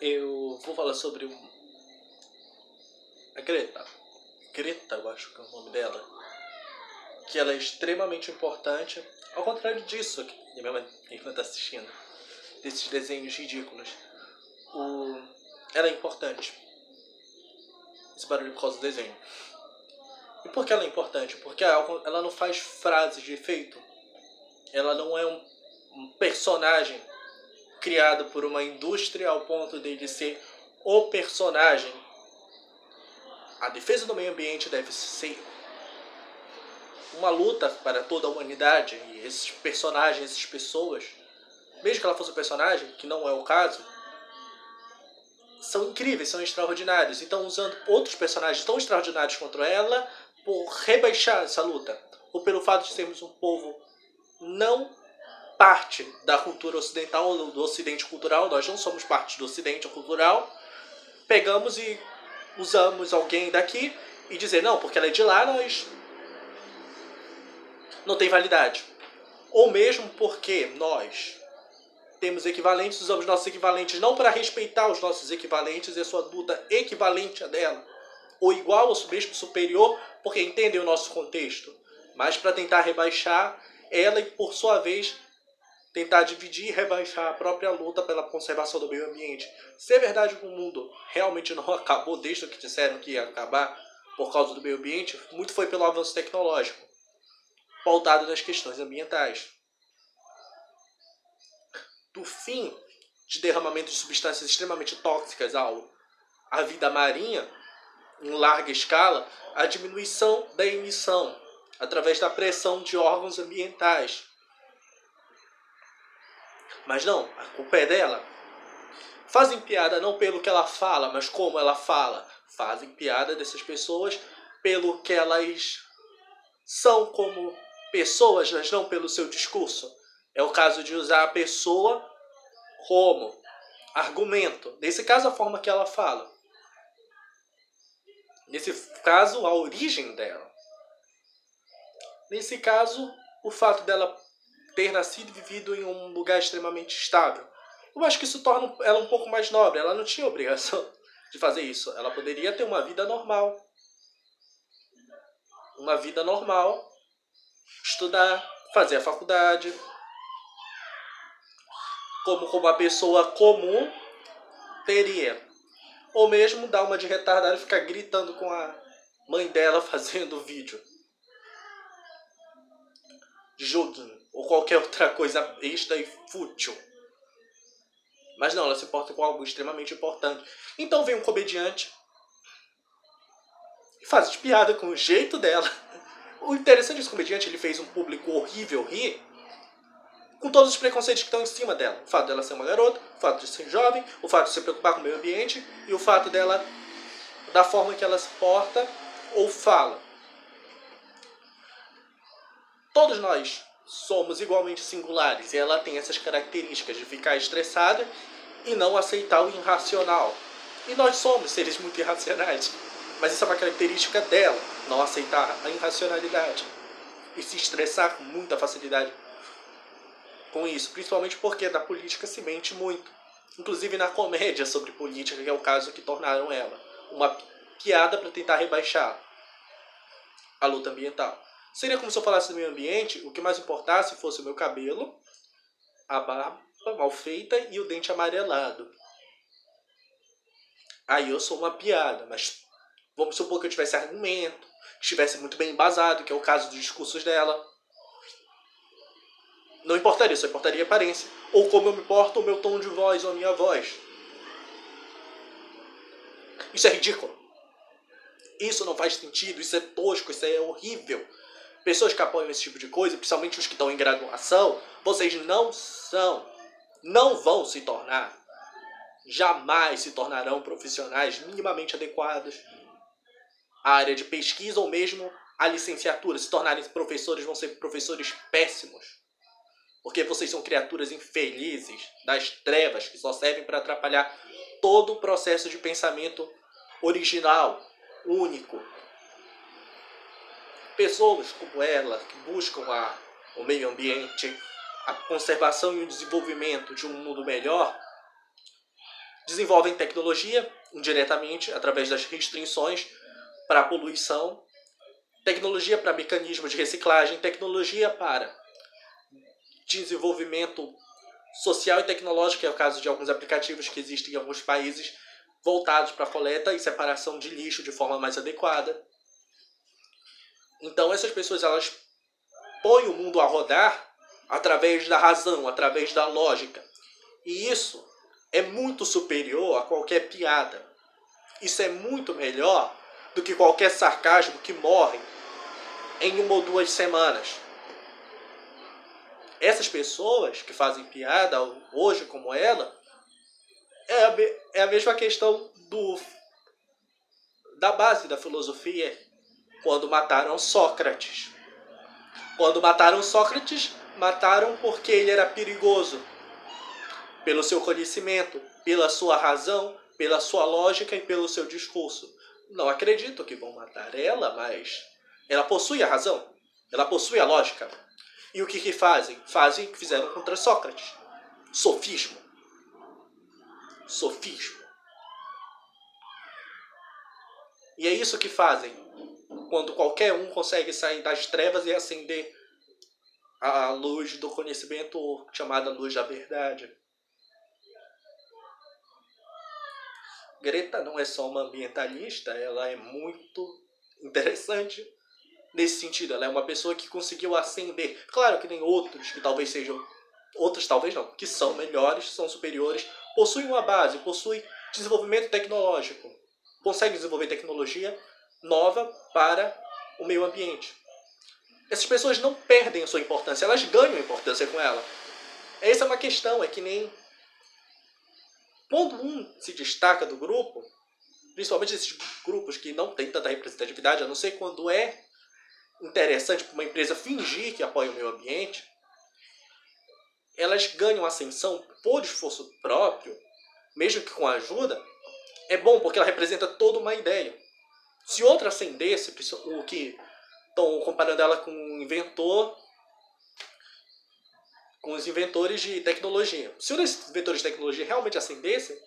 Eu vou falar sobre a Greta. Greta, eu acho que é o nome dela. Que ela é extremamente importante. Ao contrário disso, que minha irmã tá assistindo. Desses desenhos ridículos. Ela é importante. Esse barulho por causa do desenho. E por que ela é importante? Porque ela não faz frases de efeito. Ela não é um personagem criado por uma indústria ao ponto de ser o personagem. A defesa do meio ambiente deve ser uma luta para toda a humanidade. E esses personagens, essas pessoas, mesmo que ela fosse um personagem, que não é o caso, são incríveis, são extraordinários. E estão usando outros personagens tão extraordinários contra ela por rebaixar essa luta. Ou pelo fato de sermos um povo não parte da cultura ocidental ou do ocidente cultural. Nós não somos parte do ocidente cultural. Pegamos e usamos alguém daqui e dizer, não, porque ela é de lá, nós não tem validade. Ou mesmo porque nós temos equivalentes, usamos nossos equivalentes não para respeitar os nossos equivalentes e a sua luta equivalente a dela, ou igual ou mesmo superior, porque entendem o nosso contexto, mas para tentar rebaixar ela e, por sua vez, tentar dividir e rebaixar a própria luta pela conservação do meio ambiente. Se é verdade que o mundo realmente não acabou desde que disseram que ia acabar por causa do meio ambiente, muito foi pelo avanço tecnológico, pautado nas questões ambientais. Do fim de derramamento de substâncias extremamente tóxicas à vida marinha, em larga escala, a diminuição da emissão através da pressão de órgãos ambientais. Mas não, a culpa é dela. Fazem piada não pelo que ela fala, mas como ela fala. Fazem piada dessas pessoas pelo que elas são como pessoas, mas não pelo seu discurso. É o caso de usar a pessoa como argumento. Nesse caso, a forma que ela fala. Nesse caso, a origem dela. Nesse caso, o fato dela ter nascido e vivido em um lugar extremamente estável. Eu acho que isso torna ela um pouco mais nobre. Ela não tinha obrigação de fazer isso. Ela poderia ter uma vida normal. Uma vida normal. Estudar, fazer a faculdade. Como uma pessoa comum teria. Ou mesmo dar uma de retardada e ficar gritando com a mãe dela fazendo vídeo. Joguinho. Ou qualquer outra coisa besta e fútil. Mas não, ela se importa com algo extremamente importante. Então vem um comediante e faz de piada com o jeito dela. O interessante desse comediante, ele fez um público horrível rir com todos os preconceitos que estão em cima dela. O fato dela ser uma garota, o fato de ser jovem, o fato de se preocupar com o meio ambiente e o fato dela, da forma que ela se porta ou fala. Todos nós somos igualmente singulares e ela tem essas características de ficar estressada e não aceitar o irracional. E nós somos seres muito irracionais. Mas isso é uma característica dela, não aceitar a irracionalidade. E se estressar com muita facilidade com isso. Principalmente porque na política se mente muito. Inclusive na comédia sobre política, que é o caso que tornaram ela uma piada para tentar rebaixar a luta ambiental. Seria como se eu falasse do meio ambiente, o que mais importasse fosse o meu cabelo, a barba mal feita e o dente amarelado. Aí eu sou uma piada, mas vamos supor que eu tivesse argumento, que estivesse muito bem embasado, que é o caso dos discursos dela. Não importaria, só importaria a aparência. Ou como eu me porto, o meu tom de voz ou a minha voz. Isso é ridículo. Isso não faz sentido, isso é tosco, isso é horrível. Pessoas que apoiam esse tipo de coisa, principalmente os que estão em graduação, vocês não vão se tornar, jamais se tornarão profissionais minimamente adequados à área de pesquisa ou mesmo à licenciatura. Se tornarem professores, vão ser professores péssimos. Porque vocês são criaturas infelizes das trevas que só servem para atrapalhar todo o processo de pensamento original, único. Pessoas como ela, que buscam o meio ambiente, a conservação e o desenvolvimento de um mundo melhor, desenvolvem tecnologia indiretamente através das restrições para a poluição, tecnologia para mecanismos de reciclagem, tecnologia para desenvolvimento social e tecnológico, que é o caso de alguns aplicativos que existem em alguns países voltados para a coleta e separação de lixo de forma mais adequada. Então essas pessoas elas põem o mundo a rodar através da razão, através da lógica. E isso é muito superior a qualquer piada. Isso é muito melhor do que qualquer sarcasmo que morre em 1 ou 2 semanas. Essas pessoas que fazem piada hoje como ela, é a mesma questão da base da filosofia quando mataram Sócrates. Quando mataram Sócrates, mataram porque ele era perigoso. Pelo seu conhecimento, pela sua razão, pela sua lógica e pelo seu discurso. Não acredito que vão matar ela, mas ela possui a razão, ela possui a lógica. E o que fazem? Fazem o que fizeram contra Sócrates. Sofismo. Sofismo. E é isso que fazem quando qualquer um consegue sair das trevas e acender a luz do conhecimento chamada luz da verdade. Greta não é só uma ambientalista, ela é muito interessante nesse sentido. Ela é uma pessoa que conseguiu acender. Claro que tem outros que talvez sejam... Outros talvez não, que são melhores, são superiores, possuem uma base, possuem desenvolvimento tecnológico, conseguem desenvolver tecnologia nova para o meio ambiente. Essas pessoas não perdem a sua importância, elas ganham importância com ela. Essa é uma questão, é que nem... Quando um se destaca do grupo, principalmente esses grupos que não têm tanta representatividade, a não ser quando é interessante para uma empresa fingir que apoia o meio ambiente, elas ganham ascensão por esforço próprio, mesmo que com ajuda, é bom porque ela representa toda uma ideia. Se outra ascendesse, o que estão comparando ela com um inventor, com os inventores de tecnologia. Se um desses inventores de tecnologia realmente ascendesse,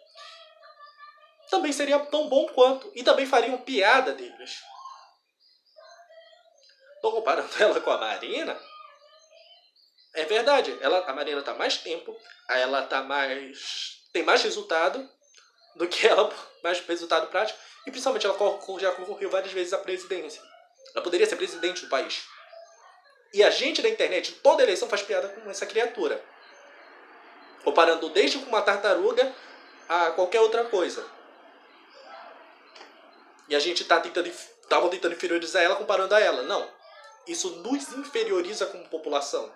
também seria tão bom quanto. E também fariam piada deles. Estou comparando ela com a Marina. É verdade, a Marina está mais tempo, ela tem mais resultado do que ela, mais resultado prático. E principalmente ela já concorreu várias vezes à presidência. Ela poderia ser presidente do país. E a gente da internet, toda eleição faz piada com essa criatura. Comparando desde com uma tartaruga a qualquer outra coisa. E a gente estavam tentando inferiorizar ela comparando a ela. Não. Isso nos inferioriza como população.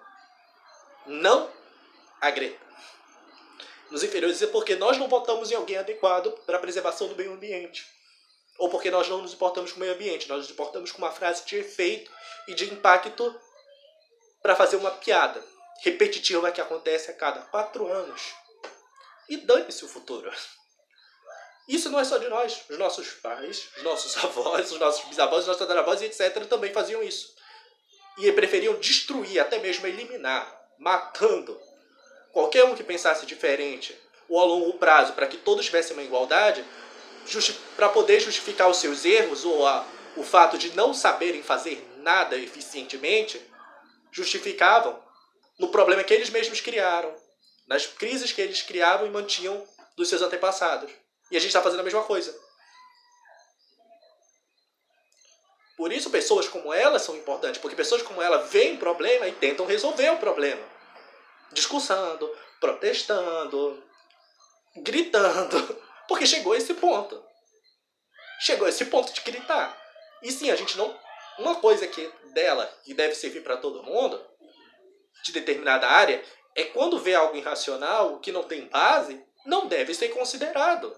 Não a Greta. Nos inferioriza porque nós não votamos em alguém adequado para a preservação do meio ambiente. Ou porque nós não nos importamos com o meio ambiente. Nós nos importamos com uma frase de efeito e de impacto para fazer uma piada repetitiva que acontece a cada 4 anos. E dane-se o futuro. Isso não é só de nós. Os nossos pais, os nossos avós, os nossos bisavós, os nossos tataravós, etc. também faziam isso. E preferiam destruir, até mesmo eliminar, matando qualquer um que pensasse diferente ou a longo prazo, para que todos tivessem uma igualdade, para poder justificar os seus erros ou o fato de não saberem fazer nada eficientemente, justificavam no problema que eles mesmos criaram, nas crises que eles criavam e mantinham dos seus antepassados. E a gente está fazendo a mesma coisa. Por isso pessoas como ela são importantes, porque pessoas como ela veem o problema e tentam resolver o problema. Discursando, protestando, gritando, porque chegou a esse ponto. Chegou a esse ponto de gritar. E sim, a gente não... Uma coisa dela, que deve servir para todo mundo, de determinada área, é quando vê algo irracional, que não tem base, não deve ser considerado.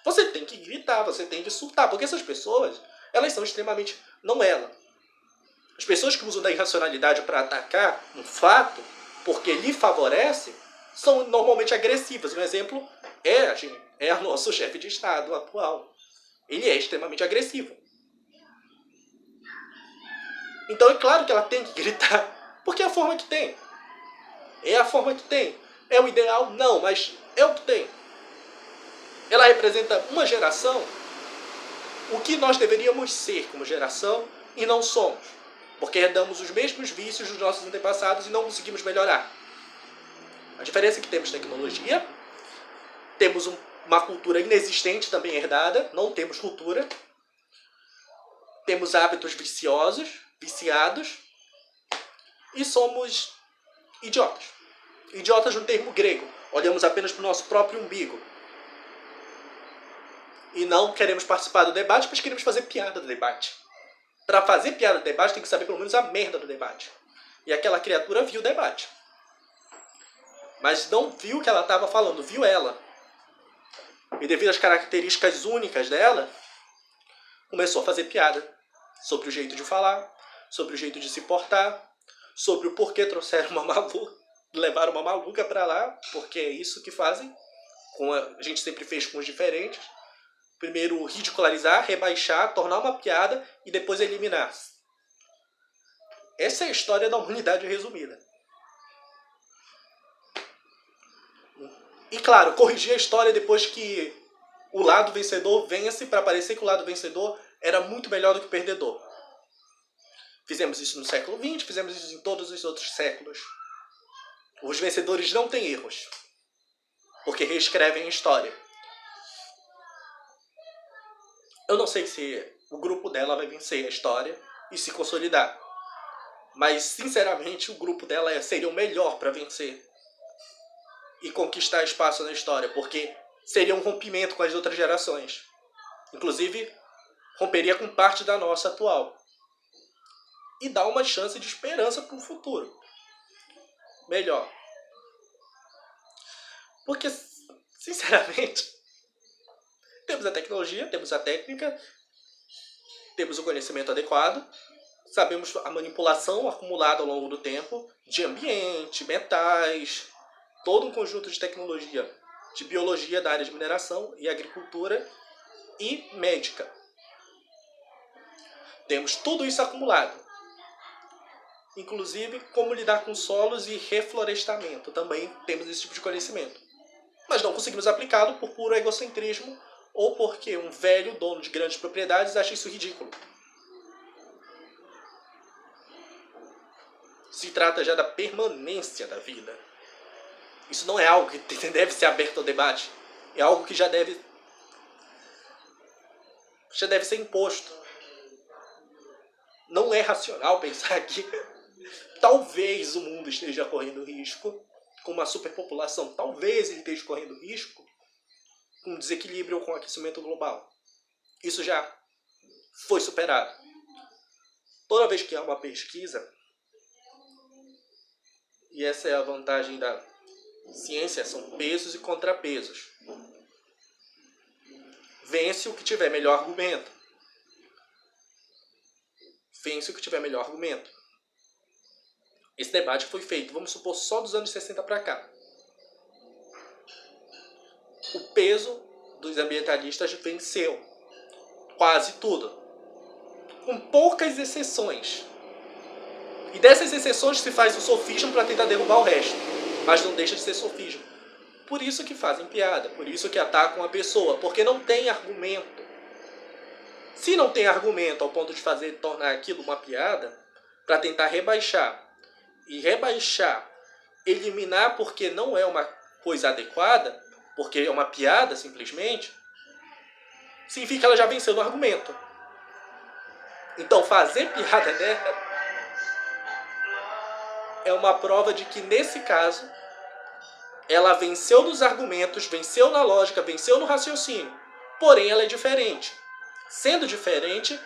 Você tem que gritar, você tem que surtar, porque essas pessoas, elas são extremamente... Não ela. As pessoas que usam da irracionalidade para atacar um fato, porque lhe favorece, são normalmente agressivas. Um exemplo é o nosso chefe de Estado atual. Ele é extremamente agressivo. Então é claro que ela tem que gritar, porque é a forma que tem. É a forma que tem. É o ideal? Não, mas é o que tem. Ela representa uma geração, o que nós deveríamos ser como geração e não somos. Porque herdamos os mesmos vícios dos nossos antepassados e não conseguimos melhorar. A diferença é que temos tecnologia, temos uma cultura inexistente também herdada, não temos cultura, temos hábitos viciosos, viciados, e somos idiotas. Idiotas no termo grego. Olhamos apenas para o nosso próprio umbigo. E não queremos participar do debate, mas queremos fazer piada do debate. Para fazer piada do debate, tem que saber pelo menos a merda do debate. E aquela criatura viu o debate. Mas não viu o que ela estava falando, viu ela. E devido às características únicas dela, começou a fazer piada sobre o jeito de falar, sobre o jeito de se portar, sobre o porquê trouxeram uma maluca, levaram uma maluca pra lá, porque é isso que fazem. A gente sempre fez com os diferentes. Primeiro ridicularizar, rebaixar, tornar uma piada e depois eliminar. Essa é a história da humanidade resumida. E claro, corrigir a história depois que o lado vencedor vence, para parecer que o lado vencedor era muito melhor do que o perdedor. Fizemos isso no século XX, fizemos isso em todos os outros séculos. Os vencedores não têm erros, porque reescrevem a história. Eu não sei se o grupo dela vai vencer a história e se consolidar. Mas, sinceramente, o grupo dela seria o melhor para vencer e conquistar espaço na história, porque seria um rompimento com as outras gerações. Inclusive, romperia com parte da nossa atual. E dá uma chance de esperança para um futuro melhor. Porque, sinceramente, temos a tecnologia, temos a técnica, temos o conhecimento adequado, sabemos a manipulação acumulada ao longo do tempo de ambiente, metais, todo um conjunto de tecnologia, de biologia da área de mineração e agricultura e médica. Temos tudo isso acumulado. Inclusive, como lidar com solos e reflorestamento. Também temos esse tipo de conhecimento. Mas não conseguimos aplicá-lo por puro egocentrismo ou porque um velho dono de grandes propriedades acha isso ridículo. Se trata já da permanência da vida. Isso não é algo que deve ser aberto ao debate. É algo que já deve ser imposto. Não é racional pensar que talvez o mundo esteja correndo risco com uma superpopulação. Talvez ele esteja correndo risco com desequilíbrio ou com aquecimento global. Isso já foi superado. Toda vez que há uma pesquisa, e essa é a vantagem da ciência, são pesos e contrapesos. Vence o que tiver melhor argumento. Vence o que tiver melhor argumento. Esse debate foi feito, vamos supor, só dos anos 60 para cá. O peso dos ambientalistas venceu quase tudo, com poucas exceções. E dessas exceções se faz o sofismo para tentar derrubar o resto, mas não deixa de ser sofismo. Por isso que fazem piada, por isso que atacam a pessoa, porque não tem argumento. Se não tem argumento ao ponto de tornar aquilo uma piada, para tentar rebaixar, eliminar porque não é uma coisa adequada, porque é uma piada simplesmente, significa que ela já venceu no argumento. Então fazer piada dela é uma prova de que nesse caso ela venceu nos argumentos, venceu na lógica, venceu no raciocínio, porém ela é diferente. Sendo diferente,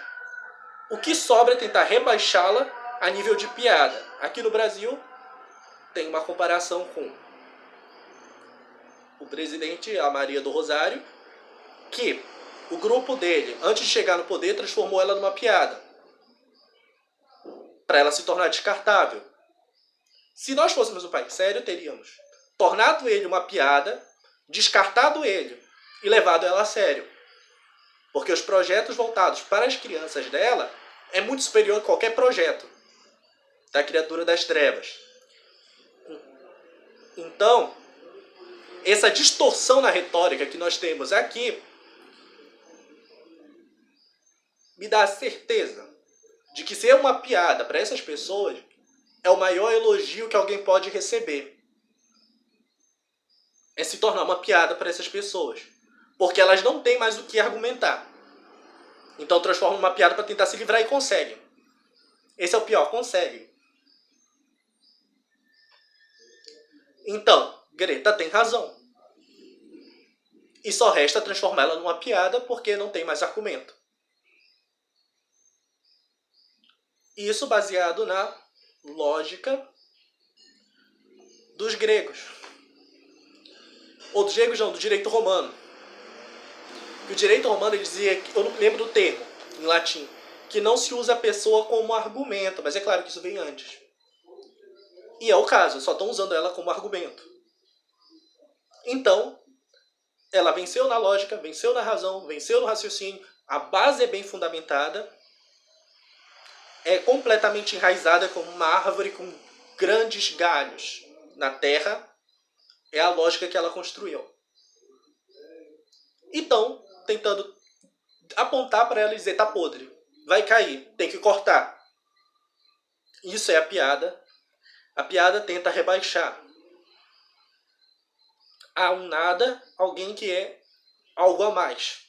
o que sobra é tentar rebaixá-la a nível de piada. Aqui no Brasil tem uma comparação com o presidente, a Maria do Rosário, que o grupo dele, antes de chegar no poder, transformou ela numa piada, para ela se tornar descartável. Se nós fôssemos um país sério, teríamos tornado ele uma piada, descartado ele e levado ela a sério. Porque os projetos voltados para as crianças dela é muito superior a qualquer projeto da criatura das trevas. Então, essa distorção na retórica que nós temos aqui me dá a certeza de que ser uma piada para essas pessoas é o maior elogio que alguém pode receber. É se tornar uma piada para essas pessoas. Porque elas não têm mais o que argumentar. Então transformam uma piada para tentar se livrar e conseguem. Esse é o pior, conseguem. Então, Greta tem razão. E só resta transformá-la numa piada porque não tem mais argumento. Isso baseado na lógica dos gregos. Ou dos gregos não, do direito romano. E o direito romano ele dizia, eu não lembro do termo em latim, que não se usa a pessoa como argumento, mas é claro que isso vem antes. E é o caso, só estão usando ela como argumento. Então, ela venceu na lógica, venceu na razão, venceu no raciocínio, a base é bem fundamentada, é completamente enraizada como uma árvore com grandes galhos na terra, é a lógica que ela construiu. Então, tentando apontar para ela e dizer, tá podre, vai cair, tem que cortar. Isso é a piada. A piada tenta rebaixar a um nada alguém que é algo a mais.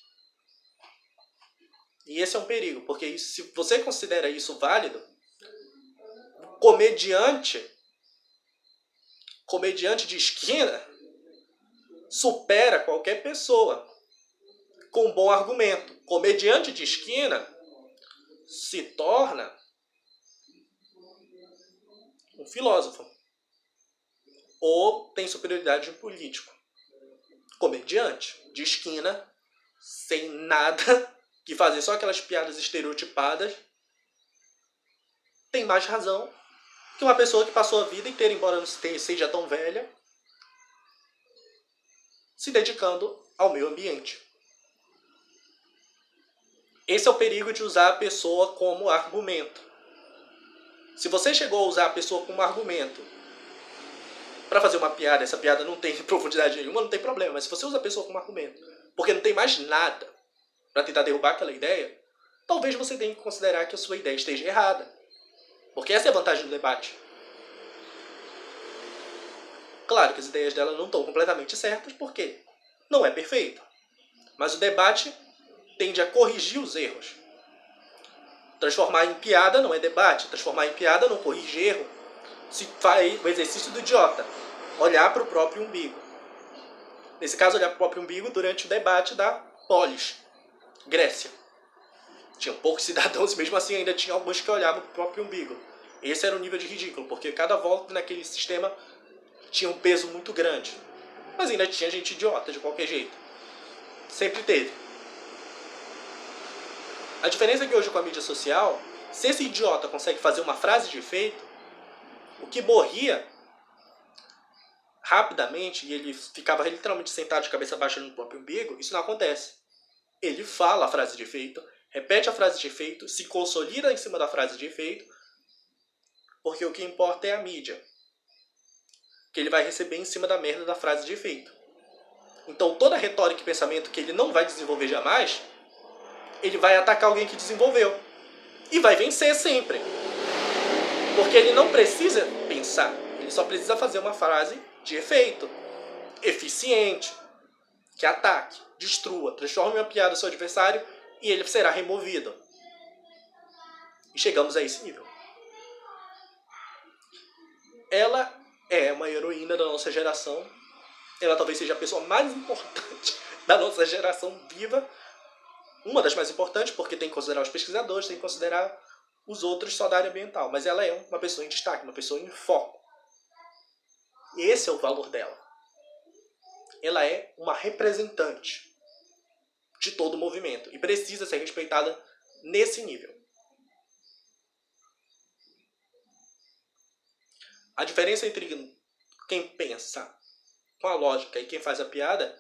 E esse é um perigo, porque se você considera isso válido, comediante de esquina supera qualquer pessoa com um bom argumento. Comediante de esquina se torna um filósofo ou tem superioridade de político. Comediante de esquina, sem nada que fazer, só aquelas piadas estereotipadas, tem mais razão que uma pessoa que passou a vida inteira, embora não seja tão velha, se dedicando ao meio ambiente. Esse é o perigo de usar a pessoa como argumento. Se você chegou a usar a pessoa como argumento para fazer uma piada, essa piada não tem profundidade nenhuma, não tem problema. Mas se você usa a pessoa como argumento, porque não tem mais nada para tentar derrubar aquela ideia, talvez você tenha que considerar que a sua ideia esteja errada. Porque essa é a vantagem do debate. Claro que as ideias dela não estão completamente certas, porque não é perfeito. Mas o debate tende a corrigir os erros. Transformar em piada não é debate. Transformar em piada não corrige erro. Se faz o exercício do idiota. Olhar para o próprio umbigo. Nesse caso, olhar para o próprio umbigo durante o debate da Polis, Grécia. Tinha poucos cidadãos e mesmo assim ainda tinha alguns que olhavam para o próprio umbigo. Esse era o nível de ridículo, porque cada volta naquele sistema tinha um peso muito grande. Mas ainda tinha gente idiota de qualquer jeito. Sempre teve. A diferença é que hoje com a mídia social, se esse idiota consegue fazer uma frase de efeito, o que morria rapidamente, e ele ficava literalmente sentado de cabeça baixa no próprio umbigo, isso não acontece. Ele fala a frase de efeito, repete a frase de efeito, se consolida em cima da frase de efeito, porque o que importa é a mídia, que ele vai receber em cima da merda da frase de efeito. Então toda retórica e pensamento que ele não vai desenvolver jamais, ele vai atacar alguém que desenvolveu. E vai vencer sempre. Porque ele não precisa pensar, ele só precisa fazer uma frase de efeito, eficiente, que ataque, destrua, transforme uma piada no seu adversário e ele será removido. E chegamos a esse nível. Ela é uma heroína da nossa geração. Ela talvez seja a pessoa mais importante da nossa geração viva. Uma das mais importantes, porque tem que considerar os pesquisadores, tem que considerar os outros só da área ambiental. Mas ela é uma pessoa em destaque, uma pessoa em foco. Esse é o valor dela. Ela é uma representante de todo o movimento e precisa ser respeitada nesse nível. A diferença entre quem pensa com a lógica e quem faz a piada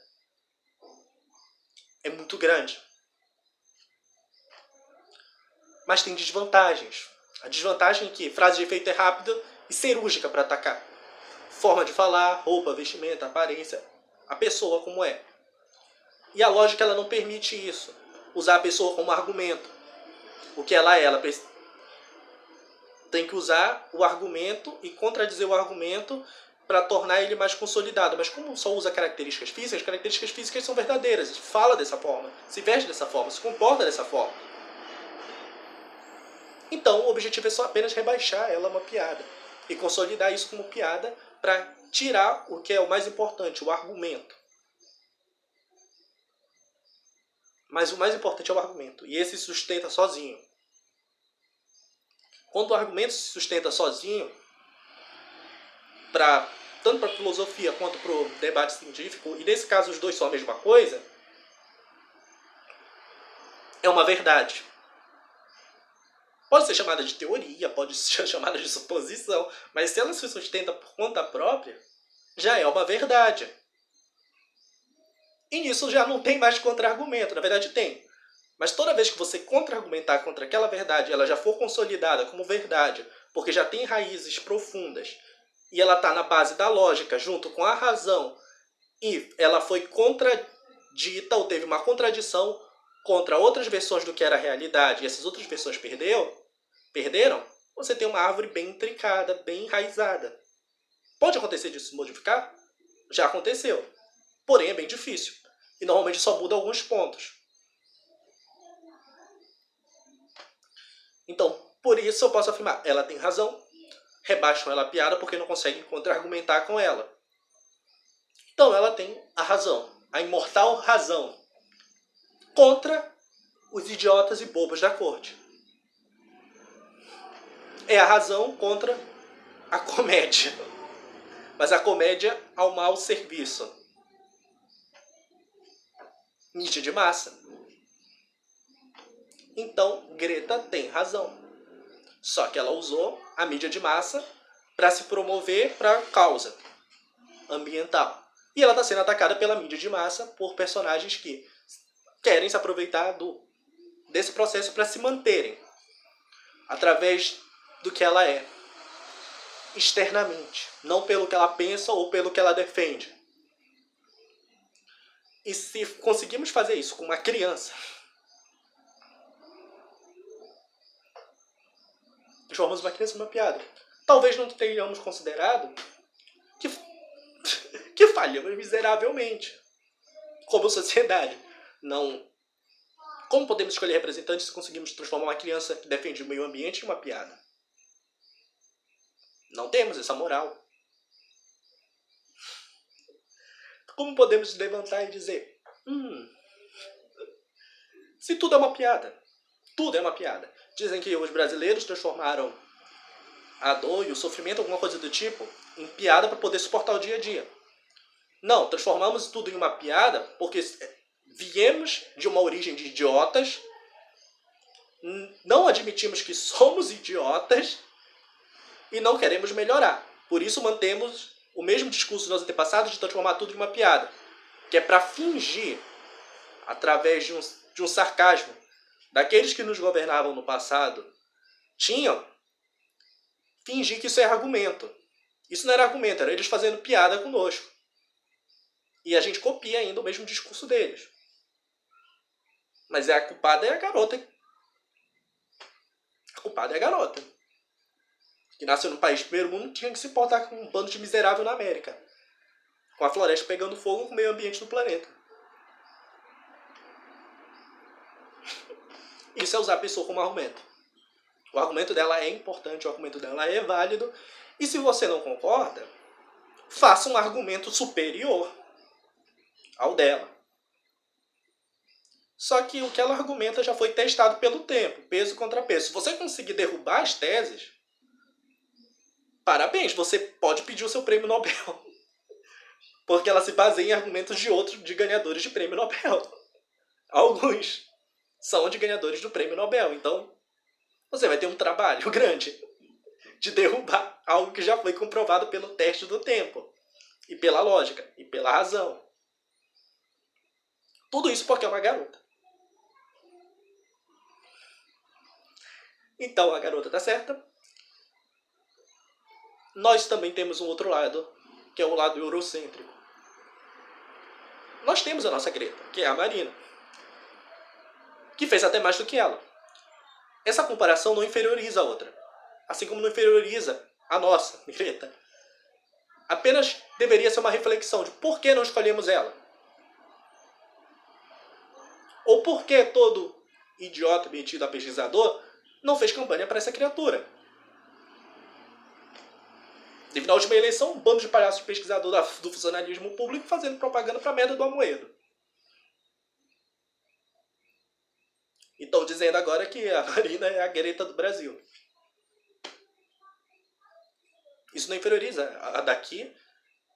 é muito grande. Mas tem desvantagens. A desvantagem é que frase de efeito é rápida e cirúrgica para atacar. Forma de falar, roupa, vestimenta, aparência. a pessoa como é. E a lógica ela não permite isso. Usar a pessoa como argumento. O que ela é, ela tem que usar o argumento e contradizer o argumento para tornar ele mais consolidado. Mas como só usa características físicas, as características físicas são verdadeiras. Fala dessa forma, se veste dessa forma, se comporta dessa forma. Então o objetivo é só apenas rebaixar ela a uma piada. E consolidar isso como piada para tirar o que é o mais importante, o argumento. Mas o mais importante é o argumento. E esse se sustenta sozinho. Quando o argumento se sustenta sozinho, tanto para a filosofia quanto para o debate científico, e nesse caso os dois são a mesma coisa, é uma verdade. Pode ser chamada de teoria, pode ser chamada de suposição, mas se ela se sustenta por conta própria, já é uma verdade. E nisso já não tem mais contra-argumento, na verdade tem. Mas toda vez que você contra-argumentar contra aquela verdade, ela já for consolidada como verdade, porque já tem raízes profundas, e ela está na base da lógica, junto com a razão, e ela foi contradita, ou teve uma contradição contra outras versões do que era a realidade, e essas outras versões perderam, você tem uma árvore bem intrincada, bem enraizada. Pode acontecer disso se modificar? Já aconteceu. Porém, é bem difícil. E normalmente só muda alguns pontos. Então, por isso eu posso afirmar, ela tem razão, rebaixam ela a piada porque não conseguem contra-argumentar com ela. Então ela tem a razão, a imortal razão, contra os idiotas e bobos da corte. É a razão contra a comédia. Mas a comédia ao mau serviço. Mídia de massa. Então, Greta tem razão. Só que ela usou a mídia de massa para se promover para a causa ambiental. E ela está sendo atacada pela mídia de massa por personagens que querem se aproveitar desse processo para se manterem através do que ela é externamente, não pelo que ela pensa ou pelo que ela defende. E se conseguimos fazer isso com uma criança, transformamos uma criança numa piada. Talvez não tenhamos considerado que falhamos miseravelmente como sociedade. Não. Como podemos escolher representantes se conseguimos transformar uma criança que defende o meio ambiente em uma piada? Não temos essa moral. Como podemos levantar e dizer, se tudo é uma piada, tudo é uma piada. Dizem que os brasileiros transformaram a dor e o sofrimento, alguma coisa do tipo, em piada para poder suportar o dia a dia. Não, transformamos tudo em uma piada porque viemos de uma origem de idiotas, não admitimos que somos idiotas e não queremos melhorar. Por isso mantemos o mesmo discurso dos antepassados de transformar tudo em uma piada, que é para fingir, através de um sarcasmo, daqueles que nos governavam no passado, fingir que isso é argumento. Isso não era argumento, era eles fazendo piada conosco. E a gente copia ainda o mesmo discurso deles. Mas a culpada é a garota. A culpada é a garota. Que nasceu no país primeiro mundo, tinha que se portar com um bando de miserável na América. Com a floresta pegando fogo, com o meio ambiente do planeta. Isso é usar a pessoa como argumento. O argumento dela é importante, o argumento dela é válido. E se você não concorda, faça um argumento superior ao dela. Só que o que ela argumenta já foi testado pelo tempo, peso contra peso. Se você conseguir derrubar as teses, parabéns, você pode pedir o seu prêmio Nobel. Porque ela se baseia em argumentos de ganhadores de prêmio Nobel. Alguns são de ganhadores do prêmio Nobel. Então, você vai ter um trabalho grande de derrubar algo que já foi comprovado pelo teste do tempo, e pela lógica, e pela razão. Tudo isso porque é uma garota. Então a garota tá certa. Nós também temos um outro lado, que é o lado eurocêntrico. nós temos a nossa Greta, que é a Marina, que fez até mais do que ela. Essa comparação não inferioriza a outra, assim como não inferioriza a nossa Greta. Apenas deveria ser uma reflexão de por que não escolhemos ela. Ou por que todo idiota metido a pesquisador não fez campanha para essa criatura. Teve na última eleição um bando de palhaços de pesquisador do funcionalismo público fazendo propaganda para a merda do Amoedo. E estão dizendo agora que a Marina é a Greta do Brasil. Isso não inferioriza a daqui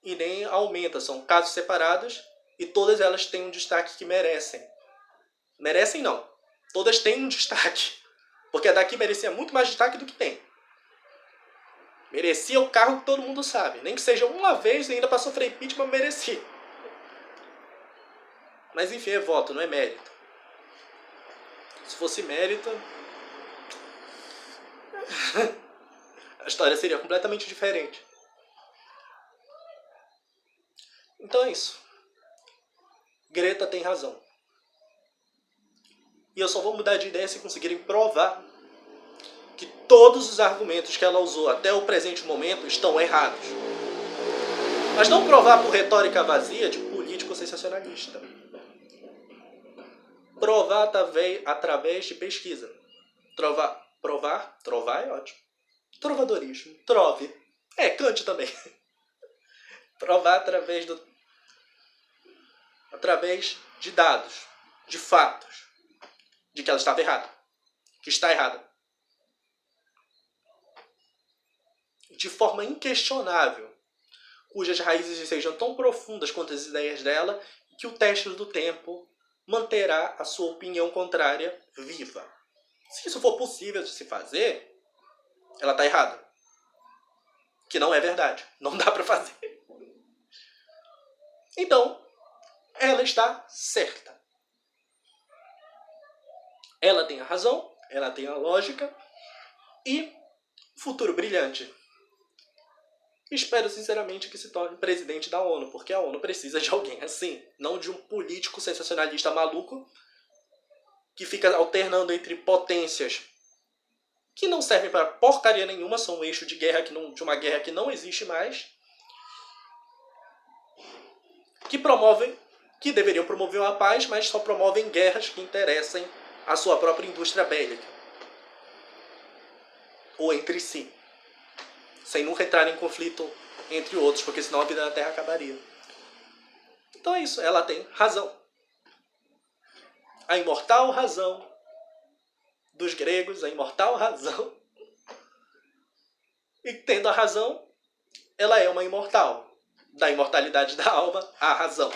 e nem aumenta. São casos separados e todas elas têm um destaque que merecem. Merecem não. Todas têm um destaque. Porque a daqui merecia muito mais destaque do que tem. Merecia o cargo que todo mundo sabe. Nem que seja uma vez ainda para sofrer impeachment, merecia. Mas enfim, é voto, não é mérito. Se fosse mérito, a história seria completamente diferente. Então é isso. Greta tem razão. E eu só vou mudar de ideia se conseguirem provar que todos os argumentos que ela usou até o presente momento estão errados. Mas não provar por retórica vazia de político sensacionalista. Provar através de pesquisa. Trovar é ótimo. Trovadorismo. Trove. Cante também. Provar através de dados, de fatos, de que ela estava errada, que está errada. De forma inquestionável, cujas raízes sejam tão profundas quanto as ideias dela, que o teste do tempo manterá a sua opinião contrária viva. Se isso for possível de se fazer, ela está errada. Que não é verdade. Não dá para fazer. Então, ela está certa. Ela tem a razão, ela tem a lógica e futuro brilhante. Espero sinceramente que se torne presidente da ONU, porque a ONU precisa de alguém assim, não de um político sensacionalista maluco que fica alternando entre potências que não servem para porcaria nenhuma, são um eixo de guerra de uma guerra que não existe mais, que deveriam promover a paz, mas só promovem guerras que interessem a sua própria indústria bélica. Ou entre si. Sem nunca entrar em conflito entre outros, porque senão a vida na Terra acabaria. Então é isso, ela tem razão. A imortal razão dos gregos, a imortal razão. E tendo a razão, ela é uma imortal. Da imortalidade da alma, a razão.